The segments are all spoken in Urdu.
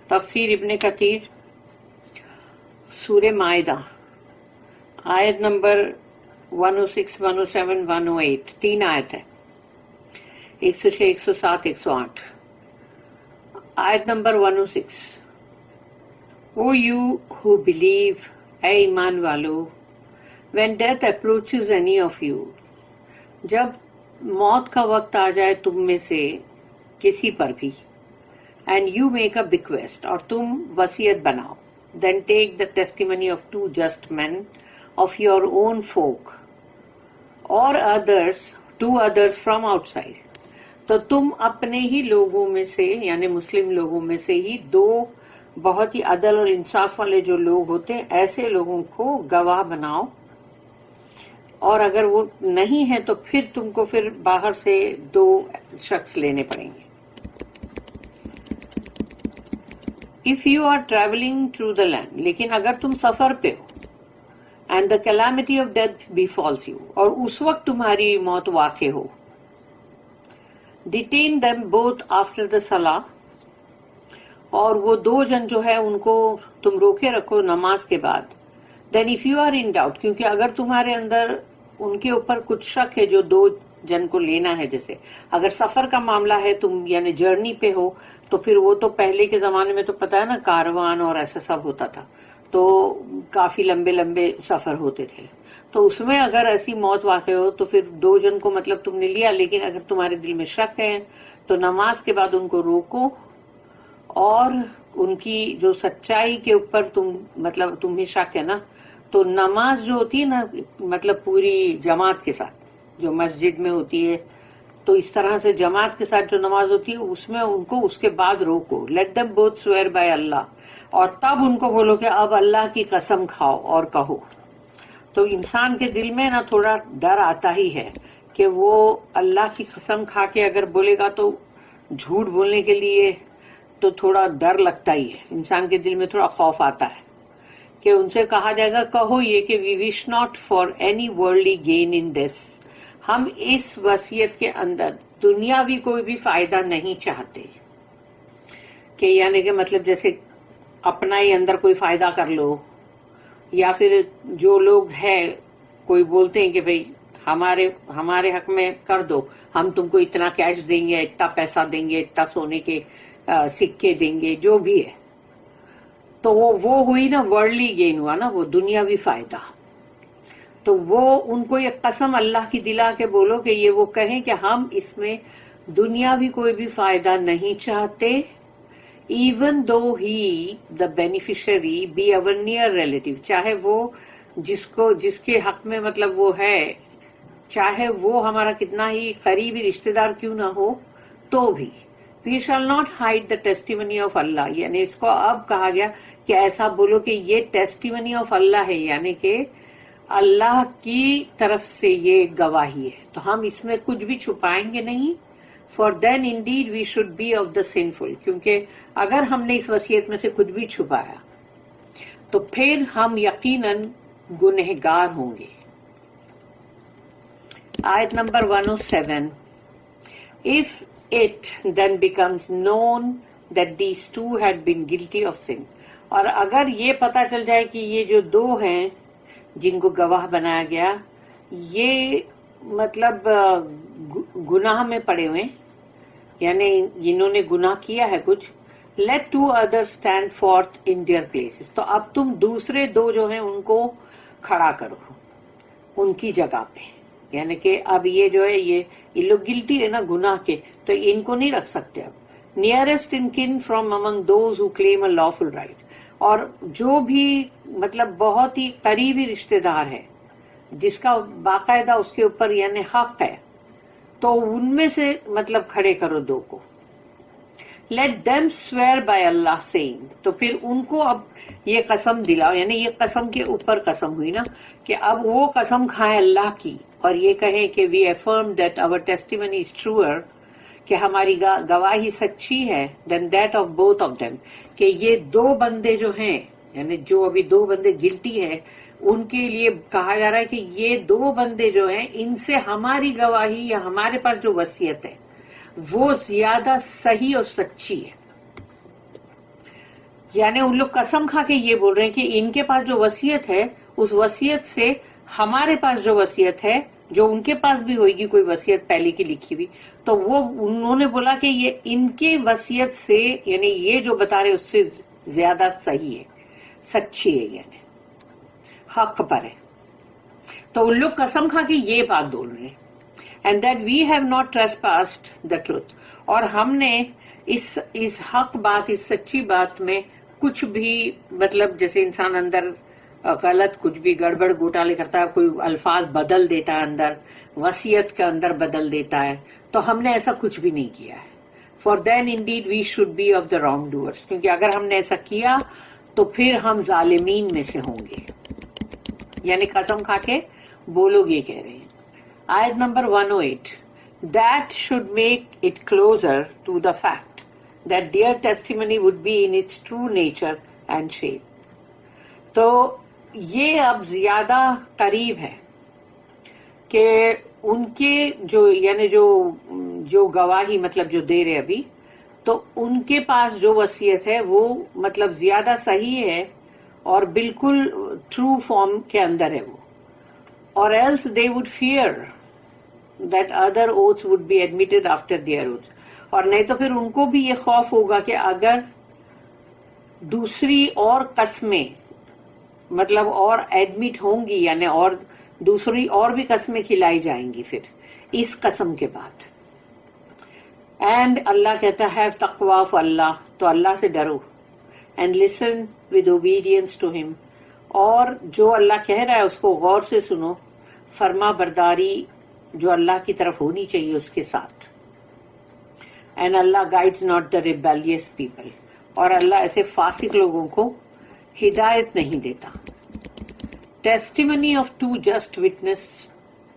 تفسیر ابن کثیر سورہ مائدہ آیت نمبر 106 107 108 تین آیت ہے 106 107 108 آیت number 106 O you who believe اے ایمان والو when death approaches any of you جب موت کا وقت آ جائے تم میں سے کسی پر بھی and you make a bequest اور تم وصیت بناؤ then take the testimony of two just men of your own folk or two others from outside تو تم اپنے ہی لوگوں میں سے یعنی مسلم لوگوں میں سے ہی دو بہت ہی عدل اور انصاف والے جو لوگ ہوتے ہیں ایسے لوگوں کو گواہ بناؤ اور اگر وہ نہیں ہے تو پھر تم کو پھر باہر سے دو شخص لینے پڑیں گے. If you are traveling through the land لیکن اگر تم سفر پہ ہو and the calamity of death befalls you اور اس وقت تمہاری موت واقع ہو detain them both after the salah اور وہ دو جن جو ہے ان کو تم روکے رکھو نماز کے بعد. Then if you are in doubt کیونکہ اگر تمہارے اندر ان کے اوپر کچھ شک ہے جو دو جن کو لینا ہے جیسے اگر سفر کا معاملہ ہے تم یعنی جرنی پہ ہو تو پھر وہ تو پہلے کے زمانے میں تو پتا ہے نا کاروان اور ایسا سب ہوتا تھا تو کافی لمبے لمبے سفر ہوتے تھے تو اس میں اگر ایسی موت واقع ہو تو پھر دو جن کو مطلب تم نے لیا لیکن اگر تمہارے دل میں شک ہے تو نماز کے بعد ان کو روکو اور ان کی جو سچائی کے اوپر مطلب تمہیں شک ہے نا تو نماز جو ہوتی ہے نا مطلب پوری جماعت کے ساتھ جو مسجد میں ہوتی ہے تو اس طرح سے جماعت کے ساتھ جو نماز ہوتی ہے اس میں ان کو اس کے بعد روکو. Let them both swear by Allah اور تب ان کو بولو کہ اب اللہ کی قسم کھاؤ اور کہو. تو انسان کے دل میں نا تھوڑا ڈر آتا ہی ہے کہ وہ اللہ کی قسم کھا کے اگر بولے گا تو جھوٹ بولنے کے لیے تو تھوڑا ڈر لگتا ہی ہے انسان کے دل میں تھوڑا خوف آتا ہے کہ ان سے کہا جائے گا کہو یہ کہ we wish not for any worldly gain in this ہم اس وصیت کے اندر دنیاوی کوئی بھی فائدہ نہیں چاہتے کہ یعنی کہ مطلب جیسے اپنا ہی اندر کوئی فائدہ کر لو یا پھر جو لوگ ہے کوئی بولتے ہیں کہ بھئی ہمارے حق میں کر دو ہم تم کو اتنا کیش دیں گے اتنا پیسہ دیں گے اتنا سونے کے سکے دیں گے جو بھی ہے تو وہ ہوئی نا ورلڈلی گین ہوا نا وہ دنیاوی فائدہ. تو وہ ان کو ایک قسم اللہ کی دلا کے بولو کہ یہ وہ کہیں کہ ہم اس میں دنیاوی کوئی بھی فائدہ نہیں چاہتے even though he the beneficiary be our near relative چاہے وہ جس کے حق میں مطلب وہ ہے چاہے وہ ہمارا کتنا ہی قریبی رشتہ دار کیوں نہ ہو تو بھی We shall not hide the testimony of Allah یعنی اس کو اب کہا گیا کہ ایسا بولو کہ یہ ٹیسٹیمنی آف اللہ ہے یعنی کہ اللہ کی طرف سے یہ گواہی ہے تو ہم اس میں کچھ بھی چھپائیں گے نہیں. For then indeed we should be of the sinful کیونکہ اگر ہم نے اس وصیت میں سے کچھ بھی چھپایا تو پھر ہم یقیناً گنہگار ہوں گے. آیت number 107 If it then becomes known that these two had been guilty of sin اور اگر یہ پتا چل جائے کہ یہ جو دو ہیں جن کو گواہ بنایا گیا یہ مطلب گناہ میں پڑے ہوئے یعنی انہوں نے گناہ کیا ہے کچھ let two others stand forth in their places تو اب تم دوسرے دو جو ہیں ان کو کھڑا کرو ان کی جگہ پہ یعنی کہ اب یہ جو ہے یہ لوگ گلٹی ہے نا گناہ کے تو ان کو نہیں رکھ سکتے اب نیئرسٹ ان کن from among those who claim a lawful right اور جو بھی مطلب بہت ہی قریبی رشتہ دار ہے جس کا باقاعدہ اس کے اوپر یعنی حق ہے تو ان میں سے مطلب کھڑے کرو دو کو. Let them swear by Allah saying تو پھر ان کو اب یہ قسم دلاؤ یعنی یہ قسم کے اوپر قسم ہوئی نا کہ اب وہ قسم کھائے اللہ کی اور یہ کہیں کہ وی افرم دیٹ آور ٹیسٹیمنی از ٹروئر کہ ہماری گواہی سچی ہے then that of both of them کہ یہ دو بندے جو ہیں یعنی جو ابھی دو بندے گلٹی ہے ان کے لیے کہا جا رہا ہے کہ یہ دو بندے جو ہیں ان سے ہماری گواہی یا ہمارے پاس جو وصیت ہے وہ زیادہ صحیح اور سچی ہے. یعنی ان لوگ قسم کھا کے یہ بول رہے ہیں کہ ان کے پاس جو وصیت ہے اس وصیت سے ہمارے پاس جو وصیت ہے جو ان کے پاس بھی ہوئے گی کوئی وصیت پہلے کی لکھی ہوئی تو وہ انہوں نے بولا کہ یہ ان کے وصیت سے یعنی یہ جو بتا رہے اس سے زیادہ صحیح ہے سچی ہے یعنی حق پر ہے. تو ان لوگ قسم کھا کے یہ بات بول رہے ہیں and that we have not trespassed the truth اور ہم نے اس حق بات اس سچی بات میں کچھ بھی مطلب جیسے انسان اندر غلط کچھ بھی گڑبڑ گھوٹالے کرتا ہے کوئی الفاظ بدل دیتا ہے اندر وصیت کے اندر بدل دیتا ہے تو ہم نے ایسا کچھ بھی نہیں کیا ہے. For then indeed we should be of the wrongdoers کیونکہ اگر ہم نے ایسا کیا تو پھر ہم ظالمین میں سے ہوں گے. یعنی قسم کھا کے بولو یہ کہہ رہے ہیں. آیت number 108 that should make it closer to the fact that their testimony would be in its true nature and shape. تو یہ اب زیادہ قریب ہے کہ ان کے جو یعنی جو گواہی مطلب جو دے رہے ابھی تو ان کے پاس جو وصیت ہے وہ مطلب زیادہ صحیح ہے اور بالکل ٹرو فارم کے اندر ہے وہ. اور else they would fear that other oaths would be admitted after their oaths. اور نہیں تو پھر ان کو بھی یہ خوف ہوگا کہ اگر دوسری اور قسمیں مطلب اور ایڈمٹ ہوں گی یعنی اور دوسری اور بھی قسمیں کھلائی جائیں گی پھر اس قسم کے بعد. اینڈ اللہ کہتا ہے تقوی آف اللہ تو اللہ سے ڈرو and listen with obedience to ہم اور جو اللہ کہہ رہا ہے اس کو غور سے سنو فرما برداری جو اللہ کی طرف ہونی چاہیے اس کے ساتھ. And Allah guides not the rebellious people اور اللہ ایسے فاسق لوگوں کو ہدایت نہیں دیتا. Testimony of two just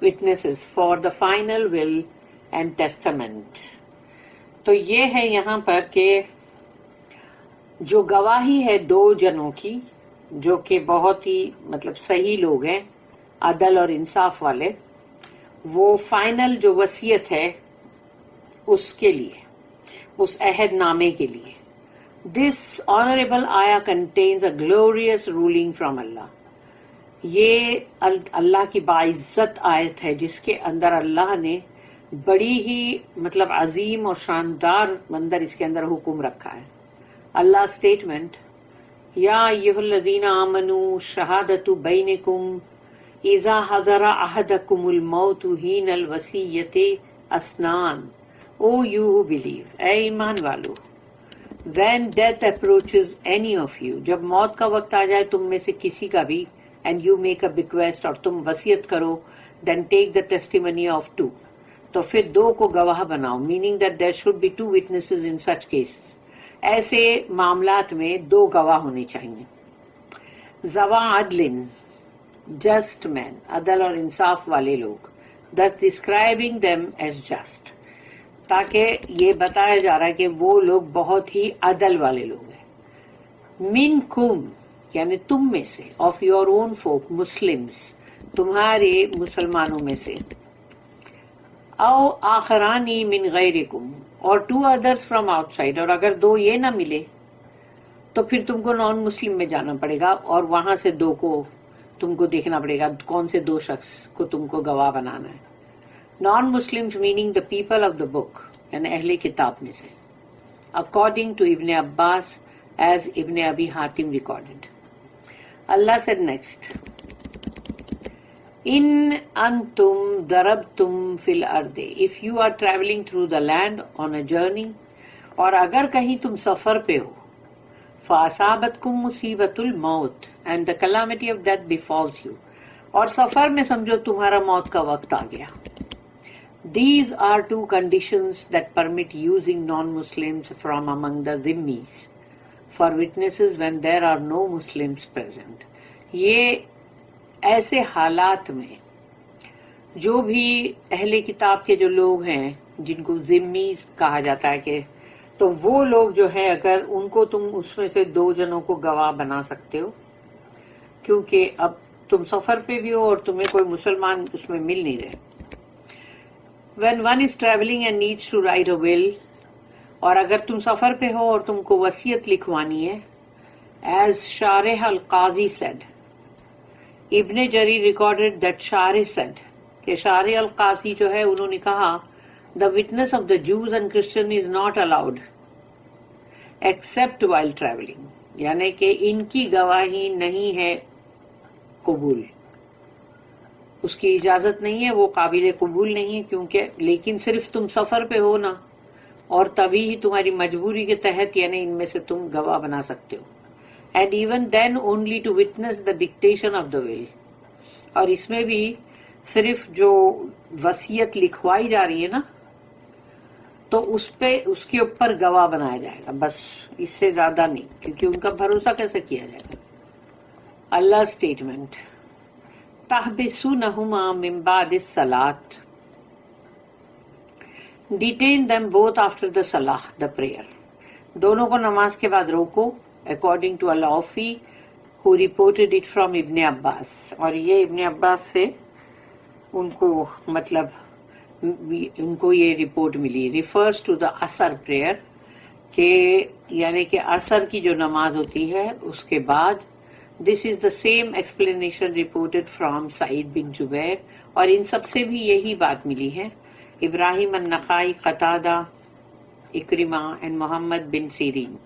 witnesses for the final will end Testament. تو یہ ہے یہاں پر کہ جو گواہی ہے دو جنوں کی جو کہ بہت ہی مطلب صحیح لوگ ہیں عدل اور انصاف والے وہ فائنل جو وصیت ہے اس کے لیے اس عہد نامے کے لیے. This honourable ayah contains a glorious ruling from Allah. یہ اللہ کی باعزت آیت ہے جس کے اندر اللہ نے بڑی ہی مطلب عظیم اور شاندار مندر اس کے اندر حکم رکھا ہے. اللہ اسٹیٹمنٹ یا ایھا الذین آمنوا شہادۃ بینکم اذا حضر احدکم الموت حین الوصیۃ اثنان. او یو ہو بلیو اے ایمان والو when death approaches any of you جب موت کا وقت آ جائے تم میں سے کسی کا بھی and you make a bequest اور تم وصیت کرو then take the testimony of two تو پھر دو کو گواہ بناؤ meaning that there should be two witnesses in such cases. ایسے معاملات میں دو گواہ ہونے چاہیے. ذوا عدل جسٹ مین عدل اور انصاف والے لوگ thus describing them as just تاکہ یہ بتایا جا رہا ہے کہ وہ لوگ بہت ہی عدل والے لوگ ہیں. منکم یعنی تم میں سے of your own folk Muslims تمہارے مسلمانوں میں سے او آخرانی من غیرکم اور two others from outside اور اگر دو یہ نہ ملے تو پھر تم کو نان مسلم میں جانا پڑے گا اور وہاں سے دو کو تم کو دیکھنا پڑے گا کون سے دو شخص کو تم کو گواہ بنانا ہے. Non Muslims meaning the people of the book یعنی اہل کتاب میں سے اکارڈنگ ٹو ابن عباس ایز ابن ابی حاتم ریکارڈڈ. اللہ said next ان انتم ضربتم فی الارض if you are traveling through the land on a journey اور اگر کہیں تم سفر پہ ہو فاصابتکم مصیبت الموت and the calamity of death befalls you اور سفر میں سمجھو تمہارا موت کا وقت آ گیا. These are two conditions that permit using non-Muslims from among the Zimmis for witnesses when there are no Muslims present. یہ ایسے حالات میں جو بھی اہل کتاب کے جو لوگ ہیں جن کو ذمی کہا جاتا ہے کہ تو وہ لوگ جو ہے اگر ان کو تم اس میں سے دو جنوں کو گواہ بنا سکتے ہو کیونکہ اب تم سفر پہ بھی ہو اور تمہیں کوئی مسلمان اس میں مل نہیں رہے. When one is traveling and needs to write a will اور اگر تم سفر پہ ہو اور تم کو وصیت لکھوانی ہے as Sharih al-Qazi said. Ibn Jarir recorded that Sharih said کہ Sharih al-Qazi جو ہے انہوں نے کہا the witness of the Jews and Christians is not allowed except while traveling. یعنی کہ ان کی گواہی نہیں ہے قبول، اس کی اجازت نہیں ہے، وہ قابل قبول نہیں ہے، کیونکہ لیکن صرف تم سفر پہ ہو نا، اور تبھی ہی تمہاری مجبوری کے تحت یعنی ان میں سے تم گواہ بنا سکتے ہو. And even then only to witness the dictation of the will. اور اس میں بھی صرف جو وصیت لکھوائی جا رہی ہے نا تو اس کے اوپر گواہ بنایا جائے گا، بس اس سے زیادہ نہیں، کیونکہ ان کا بھروسہ کیسے کیا جائے گا. اللہ اسٹیٹمنٹ تحبسونہما من بعد الصلاۃ. Detain them both after the salah, the prayer. دونوں کو نماز کے بعد روکو according to al-Awfi who reported it from ابن عباس. اور یہ ابن عباس سے ان کو یہ رپورٹ ملی. refers to the asr prayer کہ یعنی کہ عصر کی جو نماز ہوتی ہے اس کے بعد. this is the same explanation reported from سعید بن جبیر. اور ان سب سے بھی یہی بات ملی ہے. ابراہیم النخائی، قتادہ، اکرمہ and محمد بن سیرین،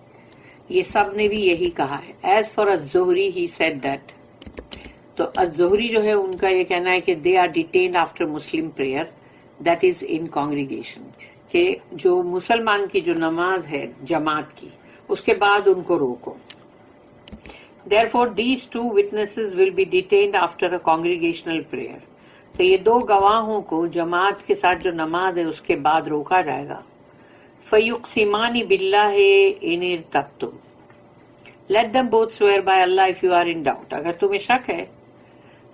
یہ سب نے بھی یہی کہا ہے. As for Al-Zuhri he said that. تو الزہری جو ہے ان کا یہ کہنا ہے کہ they are detained after Muslim prayer that is in congregation, کہ جو مسلمان کی جو نماز ہے جماعت کی اس کے بعد ان کو روکو. Therefore these two witnesses will be detained after a congregational prayer. تو یہ دو گواہوں کو جماعت کے ساتھ جو نماز ہے اس کے بعد روکا جائے گا. فَيُقْسِمَانِ بِاللَّهِ إِنِ ارْتَبْتُمْ. Let them both swear by Allah if you are in doubt. اگر تمہیں شک ہے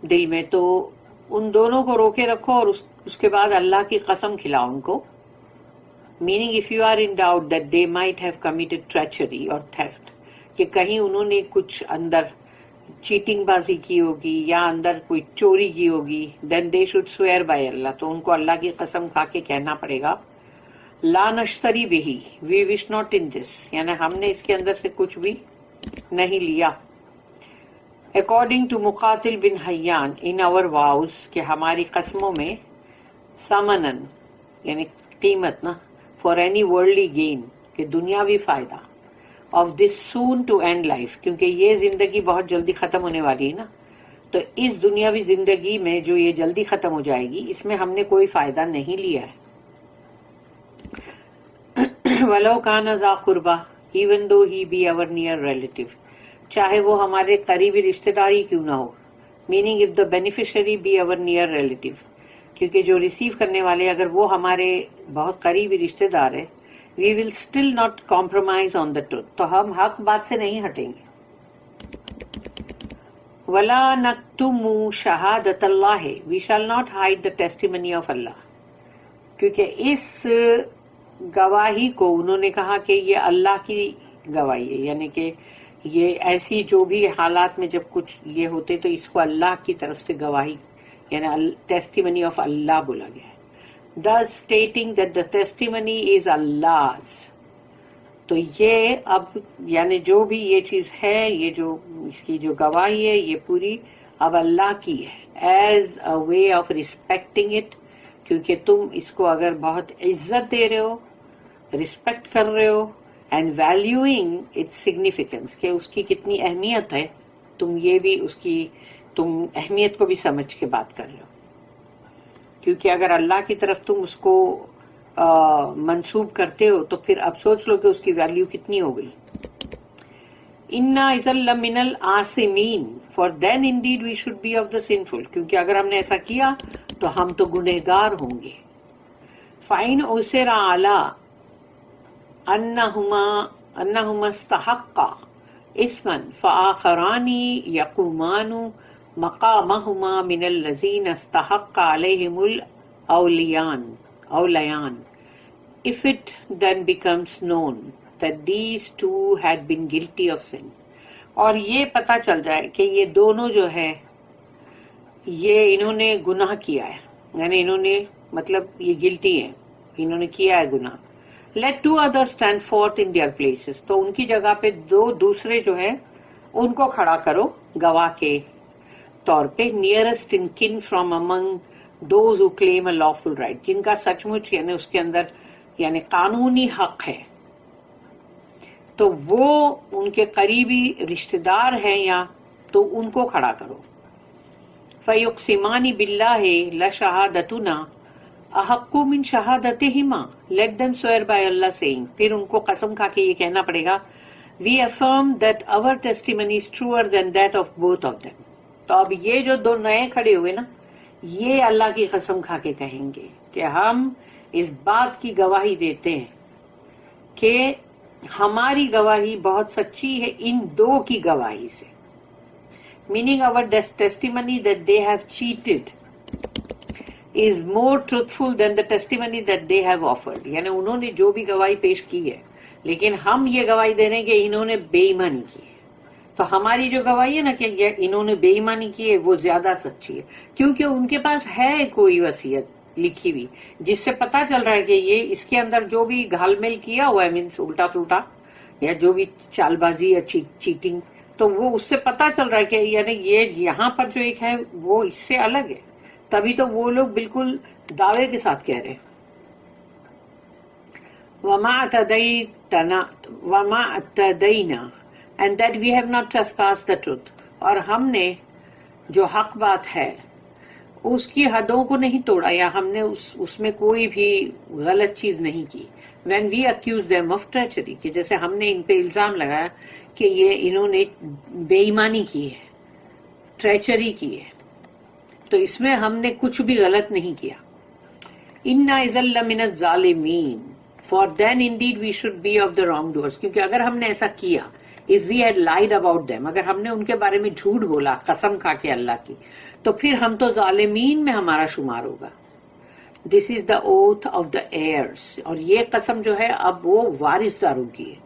دل میں تو ان دونوں کو روکے رکھو اور اس کے بعد اللہ کی قسم کھلاؤ ان کو. Meaning if you are in doubt that they might have committed treachery or theft, کہ کہیں انہوں نے کچھ اندر چیٹنگ بازی کی ہوگی یا اندر کوئی چوری کی ہوگی, then they should swear by Allah. تو ان کو اللہ کی قسم کھا کے کہنا پڑے گا لا نشتری بہی, we wish not in this, یعنی ہم نے اس کے اندر سے کچھ بھی نہیں لیا. According to مقاتل bin حیان in our vows, کہ ہماری قسموں میں سمنن یعنی قیمت نا, for any worldly gain, کہ دنیاوی فائدہ, of this soon to end life, کیونکہ یہ زندگی بہت جلدی ختم ہونے والی ہے نا, تو اس دنیاوی زندگی میں جو یہ جلدی ختم ہو جائے گی اس میں ہم نے کوئی فائدہ نہیں لیا ہے. وَلَوْ كَانَ ذَا قُرْبَى, even though he be our near relative, چاہے وہ ہمارے قریبی رشتہ داری کیوں نہ ہو. meaning if the beneficiary be our near relative, کیونکہ جو ریسیو کرنے والے اگر وہ ہمارے بہت قریبی رشتہ دار ہے, we will still not compromise on the truth, تو ہم حق بات سے نہیں ہٹیں گے. وَلَا نَكْتُمُ شَهَادَةَ اللَّهِ, we shall not hide the testimony of Allah, کیونکہ اس گواہی کو انہوں نے کہا کہ یہ اللہ کی گواہی ہے, یعنی کہ یہ ایسی جو بھی حالات میں جب کچھ یہ ہوتے تو اس کو اللہ کی طرف سے گواہی یعنی ٹیسٹیمنی آف اللہ بولا گیا ہے. thus stating that the testimony is Allah's. تو یہ اب یعنی جو بھی یہ چیز ہے, یہ جو اس کی جو گواہی ہے یہ پوری اب اللہ کی ہے, as a way of respecting it, کیونکہ تم اس کو اگر بہت عزت دے رہے ہو, رسپیکٹ کر رہے ہو, and valuing its significance, کہ اس کی کتنی اہمیت ہے, تم یہ بھی اس کی تم اہمیت کو بھی سمجھ کے بات کر رہے ہو. کیونکہ اگر اللہ کی طرف تم اس کو منسوب کرتے ہو تو پھر اب سوچ لو کہ اس کی ویلیو کتنی ہو گئی. اِنَّا إِذًا لَمِنَ الْعَاصِمِينَ, for then indeed we should be of the sinful, کیونکہ اگر ہم نے ایسا کیا تو ہم تو گنہگار ہوں گے. فَإِنْ عُسِرَ عَلَىٰ أَنَّهُمَا اسْتَحَقَّا اسْمًا فَآخَرَانِ يَقُومَانُ مَقَامَهُمَا مِنَ الَّذِينَ اسْتَحَقَّ عَلَيْهِمُ الْأَوْلَيَانِ, if it then becomes known that these two had been guilty of sin, اور یہ پتہ چل جائے کہ یہ دونوں جو ہے یہ انہوں نے گناہ کیا ہے, یعنی انہوں نے مطلب یہ گلٹی ہیں, انہوں نے کیا ہے گناہ. let two others stand forth in their places, تو ان کی جگہ پہ دو دوسرے جو ہے ان کو کھڑا کرو گواہ کے طور پہ، نیئرسٹ ان کن from among those who claim a lawful right, جن کا سچ مچ یعنی اس کے اندر یعنی قانونی حق ہے، تو وہ ان کے قریبی رشتہ دار ہیں یا تو ان کو کھڑا کرو. فَيُقْسِمَانِ بِاللَّهِ لَشَهَادَتُنَا أَحَقُّ مِنْ شَهَادَتِهِمَا، let them swear by Allah saying، پھر ان کو قسم کھا کے یہ کہنا پڑے گا we affirm that our testimony is truer than that of both of them. تو اب یہ جو دو نئے کھڑے ہوئے نا، یہ اللہ کی قسم کھا کے کہیں گے کہ ہم اس بات کی گواہی دیتے ہیں کہ ہماری گواہی بہت سچی ہے ان دو کی گواہی سے، meaning our testimony that they have cheated is more truthful than the testimony that they have offered. یعنی انہوں نے جو بھی گواہی پیش کی ہے، لیکن ہم یہ گواہی دے رہے ہیں کہ انہوں نے بے ایمانی کی ہے، تو ہماری جو گواہی ہے نا کہ انہوں نے بے ایمانی کی ہے وہ زیادہ سچی ہے، کیونکہ ان کے پاس ہے کوئی وصیت لکھی ہوئی جس سے پتا چل رہا ہے کہ یہ اس کے اندر جو بھی گھال میل کیا ہوا ہے، مینس الٹا پلٹا یا جو بھی چال بازی یا چیٹنگ، تو وہ اس سے پتا چل رہا ہے کہ یعنی یہ یہاں پر جو ایک ہے وہ اس سے الگ ہے، تبھی تو وہ لوگ بالکل دعوے کے ساتھ کہہ رہے ہیں. وَمَا اعْتَدَيْنَا and that we have not trespassed the truth، اور ہم نے جو حق بات ہے اس کی حدوں کو نہیں توڑا یا ہم نے اس میں کوئی بھی غلط چیز نہیں کی. when we accuse them of treachery، کہ جیسے ہم نے ان پہ الزام لگایا کہ یہ انہوں نے بے ایمانی کی ہے، ٹریچری کی ہے، تو اس میں ہم نے کچھ بھی غلط نہیں کیا. اِنَّا إِذًا لَّمِنَ الظَّالِمِينَ for then indeed we should be of the wrongdoers، کیونکہ اگر ہم نے ایسا کیا، if we had lied about them، اگر ہم نے ان کے بارے میں جھوٹ بولا قسم کھا کے اللہ کی، تو پھر ہم تو ظالمین میں ہمارا شمار ہوگا. This is the oath of the heirs، اور یہ قسم جو ہے اب وہ وارث داروں کی ہے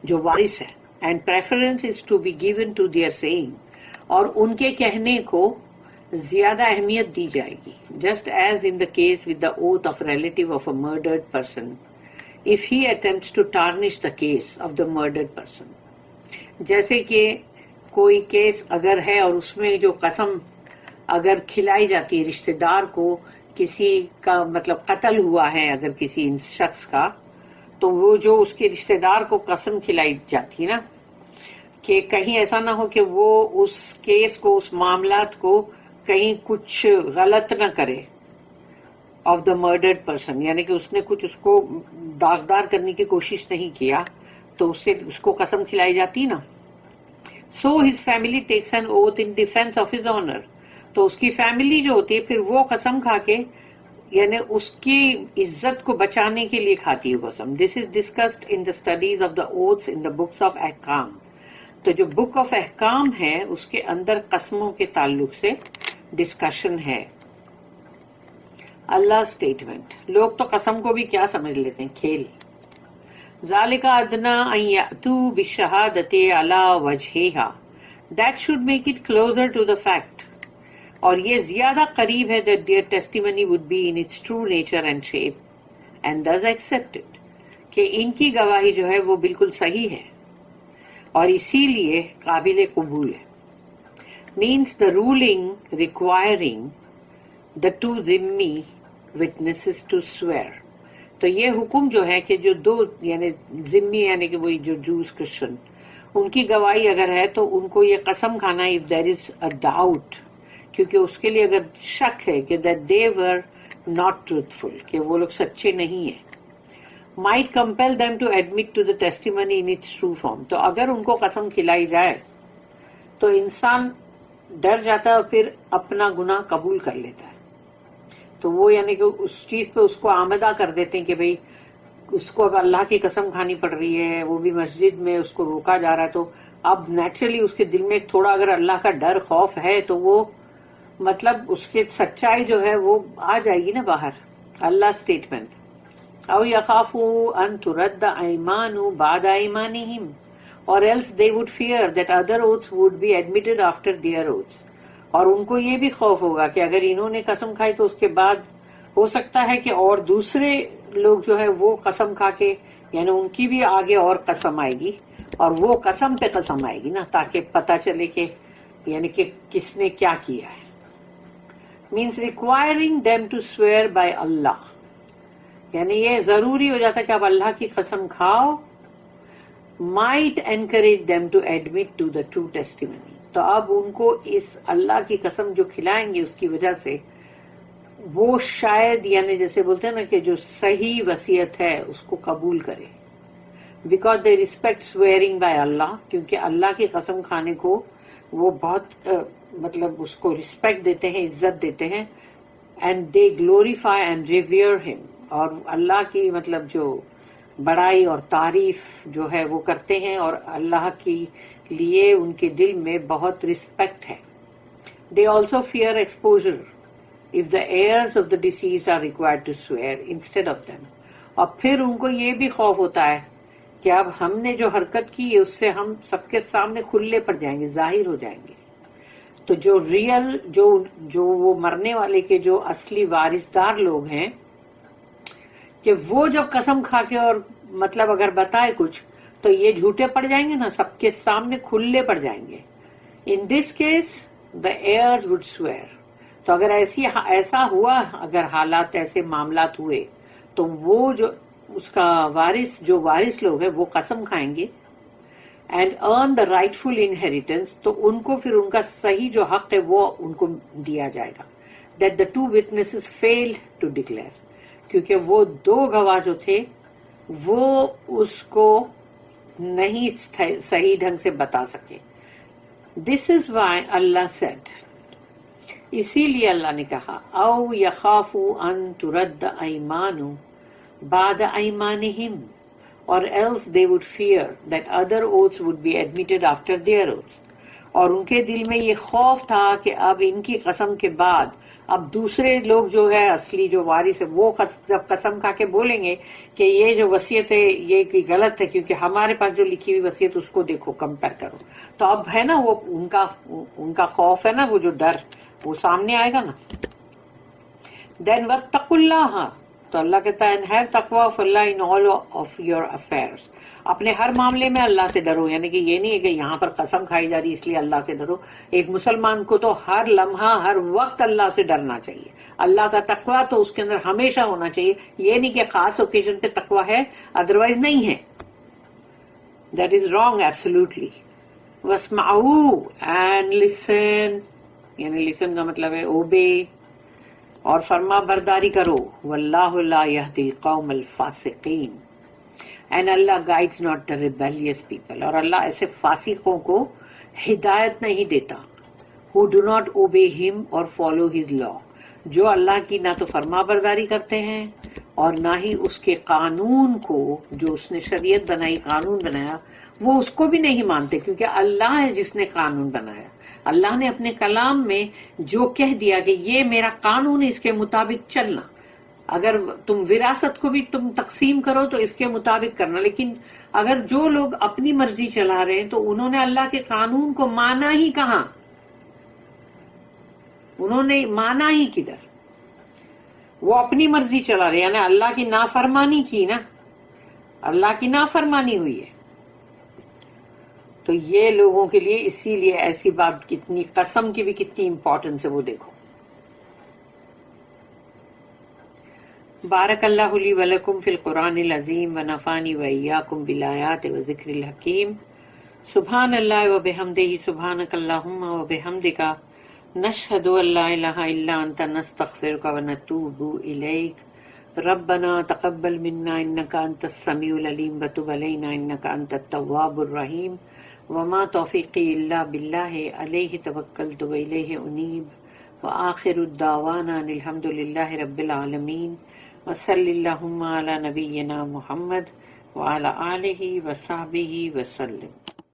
جو وارث ہے. And preference is to be given to their saying، اور ان کے کہنے کو زیادہ اہمیت دی جائے گی. Just as in the case with the oath of relative of a murdered person if he attempts to tarnish the case of the murdered person، جیسے کہ کوئی کیس اگر ہے اور اس میں جو قسم اگر کھلائی جاتی ہے رشتہ دار کو، کسی کا مطلب قتل ہوا ہے اگر کسی شخص کا، تو وہ جو اس کے رشتہ دار کو قسم کھلائی جاتی ہے نا، کہ کہیں ایسا نہ ہو کہ وہ اس کیس کو، اس معاملات کو کہیں کچھ غلط نہ کرے آف دا مرڈرڈ پرسن، یعنی کہ اس نے کچھ اس کو داغدار کرنے کی کوشش نہیں کیا تو اس کو قسم کھلائی جاتی نا. So his family tax N oath in defence of his owner, تو اس کی فیملی جو ہوتی ہے پھر وہ قسم کھا کے یعنی اس کی عزت کو بچانے کے لیے کھاتی ہے قسم. This is discussed in the studies of the oaths in the books of Ahkam. تو جو بک آف احکام ہے اس کے اندر قسموں کے تعلق سے ڈسکشن ہے. اللہ اسٹیٹمنٹ، لوگ تو قسم کو بھی کیا سمجھ لیتے ہیں، کھیل. ذالک ادنی ان یاتوا بالشہادۃ علی وجہہا، that should make it closer to the fact, اور یہ زیادہ قریب ہے that their testimony would be in its true nature and shape and thus accepted، کہ ان کی گواہی جو ہے وہ بالکل صحیح ہے اور اسی لیے قابل قبول ہے. means the ruling requiring the two ذمی witnesses to swear، تو یہ حکم جو ہے کہ جو دو یعنی ذمی یعنی کہ وہی جو جوز کرسچن، ان کی گواہی اگر ہے تو ان کو یہ قسم کھانا if there is a doubt، کیونکہ اس کے لیے اگر شک ہے کہ that they were not truthful، کہ وہ لوگ سچے نہیں ہیں، might compel them to admit to the testimony in its true form. تو اگر ان کو قسم کھلائی جائے تو انسان ڈر جاتا ہے اور پھر اپنا گناہ قبول کر لیتا ہے. تو وہ یعنی کہ اس چیز پہ اس کو آمدہ کر دیتے ہیں کہ بھئی اس کو اب اللہ کی قسم کھانی پڑ رہی ہے، وہ بھی مسجد میں اس کو روکا جا رہا ہے، تو اب نیچرلی اس کے دل میں ایک تھوڑا اگر اللہ کا ڈر خوف ہے تو وہ مطلب اس کے سچائی جو ہے وہ آ جائے گی نا باہر. اللہ اسٹیٹمنٹ، او یخافوا ان ترد ایمان بعد ایمانہم، or else they would fear that other oaths would be admitted after their oaths، اور ان کو یہ بھی خوف ہوگا کہ اگر انہوں نے قسم کھائی تو اس کے بعد ہو سکتا ہے کہ اور دوسرے لوگ جو ہے وہ قسم کھا کے یعنی ان کی بھی آگے اور قسم آئے گی اور وہ قسم پہ قسم آئے گی نا تاکہ پتا چلے کہ یعنی کہ کس نے کیا کیا ہے. Means requiring them to swear by Allah, یعنی یہ ضروری ہو جاتا ہے کہ اب اللہ کی قسم کھاؤ. Might encourage them to admit to the true testimony, تو اب ان کو اس اللہ کی قسم جو کھلائیں گے اس کی وجہ سے وہ شاید یعنی جیسے بولتے ہیں نا کہ جو صحیح وصیت ہے اس کو قبول کرے. Because they respect swearing by Allah, کیونکہ اللہ کی قسم کھانے کو وہ بہت مطلب اس کو رسپیکٹ دیتے ہیں، عزت دیتے ہیں. اینڈ دے گلوریفائی اینڈ ریویئر ہم، اور اللہ کی مطلب جو بڑائی اور تعریف جو ہے وہ کرتے ہیں، اور اللہ کے لیے ان کے دل میں بہت رسپیکٹ ہے. They also fear exposure if the heirs of the deceased are required to swear instead of them. اور پھر ان کو یہ بھی خوف ہوتا ہے کہ اب ہم نے جو حرکت کی ہے اس سے ہم سب کے سامنے کھلے پڑ جائیں گے، ظاہر ہو جائیں گے. تو جو ریئل جو وہ مرنے والے کے جو اصلی وارثدار لوگ ہیں کہ وہ جب قسم کھا کے اور مطلب اگر بتائے کچھ تو یہ جھوٹے پڑ جائیں گے نا، سب کے سامنے کھلے پڑ جائیں گے. In this case the heirs would swear. تو اگر ایسا ہوا، اگر حالات ایسے معاملات ہوئے تو وہ جو اس کا جو وارث لوگ ہیں وہ قسم کھائیں گے. And earn the rightful inheritance, تو ان کو پھر ان کا صحیح جو حق ہے وہ ان کو دیا جائے گا. That the two witnesses failed to declare, کیونکہ وہ دو گواہ جو تھے وہ اس کو نہیں صحیح ڈھنگ سے بتا سکے. دس از وائی اللہ سیڈ، اسی لیے اللہ نے کہا او یخافوا ان ترد ایمان بعد ایمانہم، or else they would fear that other oaths would be admitted after their oaths. اور ان کے دل میں یہ خوف تھا کہ اب ان کی قسم کے بعد اب دوسرے لوگ جو ہے اصلی جو وارث ہے وہ جب قسم کھا کے بولیں گے کہ یہ جو وصیت ہے یہ غلط ہے کیونکہ ہمارے پاس جو لکھی ہوئی وصیت اس کو دیکھو کمپیئر کرو، تو اب ہے نا وہ ان کا خوف ہے نا، وہ جو ڈر وہ سامنے آئے گا نا. دین واتقوا اللہ، تو اللہ کہتا ہے ہیو تقوی of Allah in all of your affairs, اپنے ہر معاملے میں اللہ سے ڈرو. یعنی کہ یہ نہیں ہے کہ یہاں پر قسم کھائی جا رہی اس لیے اللہ سے ڈرو. ایک مسلمان کو تو ہر لمحہ ہر وقت اللہ سے ڈرنا چاہیے. اللہ کا تقوی تو اس کے اندر ہمیشہ ہونا چاہیے. یہ نہیں کہ خاص اوکیزن پہ تقوی ہے ادروائز نہیں ہے. That is wrong absolutely. واسمعوا اینڈ لسن، یعنی لسن کا مطلب ہے اوبے اور فرما برداری کرو. واللہ لا یہدی القوم الفاسقین، and Allah guides not the rebellious people, اور اللہ ایسے فاسقوں کو ہدایت نہیں دیتا. who do not obey him or follow his law، جو اللہ کی نہ تو فرما برداری کرتے ہیں اور نہ ہی اس کے قانون کو، جو اس نے شریعت بنائی، قانون بنایا، وہ اس کو بھی نہیں مانتے کیونکہ اللہ ہے جس نے قانون بنایا. اللہ نے اپنے کلام میں جو کہہ دیا کہ یہ میرا قانون ہے، اس کے مطابق چلنا. اگر تم وراثت کو بھی تم تقسیم کرو تو اس کے مطابق کرنا، لیکن اگر جو لوگ اپنی مرضی چلا رہے ہیں تو انہوں نے اللہ کے قانون کو مانا ہی کہاں، انہوں نے مانا ہی کدھر؟ وہ اپنی مرضی چلا رہے، یعنی اللہ کی نافرمانی کی نا، اللہ کی نافرمانی ہوئی ہے. تو یہ لوگوں کے لیے اسی لیے ایسی بات، کتنی قسم کی بھی کتنی امپورٹنس ہے وہ دیکھو. بارک اللہ لی ولکم فی القرآن العظیم ونفعنی وإیاکم بالآیات وذکر الحکیم. سبحان اللہ وبحمدہ، سبحانک اللہم وبحمدک، نشہد ان لا الہ الا انت، نستغفرک ونتوب الیک. ربنا تقبل منا انک انت السمیع العلیم وتب علینا انک انت التواب الرحیم. وما توفیقی الا باللہ علیہ توکلت والیہ انیب. وآخر الدعوانا ان الحمد للہ رب العالمین. وصلی اللہم علی نبینا محمد وعلی آلہ وصحبہ وسلم.